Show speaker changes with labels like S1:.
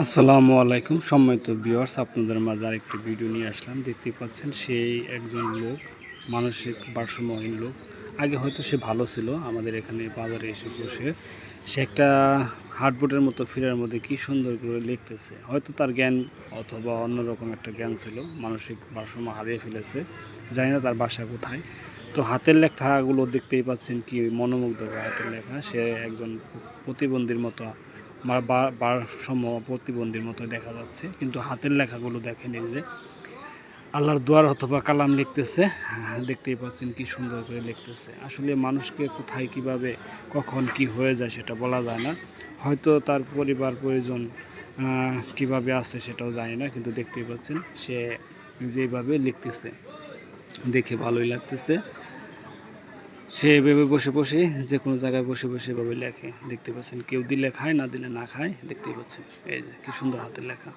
S1: আসসালামু আলাইকুম সম্মানিত ভিউয়ার্স, আপনাদের মাঝে আরেকটি ভিডিও নিয়ে আসলাম। দেখতেই পাচ্ছেন সেই একজন লোক, মানসিক ভারসাম্যহীন লোক। আগে হয়তো সে ভালো ছিল, আমাদের এখানে বাজারে এসে বসে সে একটা হার্ডবোর্ডের মতো ফিরার মধ্যে কি সুন্দর করে লিখতেছে। হয়তো তার জ্ঞান অথবা অন্যরকম একটা জ্ঞান ছিল, মানসিক ভারসাম্য হারিয়ে ফেলেছে, জানি না তার বাসা কোথায়। তো হাতের লেখাগুলো দেখতেই পাচ্ছেন কি মনোমুগ্ধকর হাতের লেখা। সে একজন প্রতিবন্ধীর মতো, ভারসাম্য প্রতিবন্ধীর মতো দেখা যাচ্ছে, কিন্তু হাতের লেখাগুলো দেখেন, এই যে আল্লাহর দুয়ার অথবা কালাম লিখতেছে। দেখতেই পাচ্ছেন কি সুন্দর করে লিখতেছে। আসলে মানুষকে কোথায় কিভাবে কখন কি হয়ে যায় সেটা বলা যায় না। হয়তো তার পরিবার পরিজন কিভাবে আছে সেটাও জানি না, কিন্তু দেখতেই পাচ্ছেন সে যেভাবে লিখতেছে দেখে ভালোই লাগতেছে। সে এভাবে বসে বসে যে কোনো জায়গায় বসে বসে এভাবে লেখে। দেখতে পাচ্ছেন কেউ দিলে খায়, না দিলে না খায়। দেখতেই পাচ্ছেন এই যে কি সুন্দর হাতের লেখা।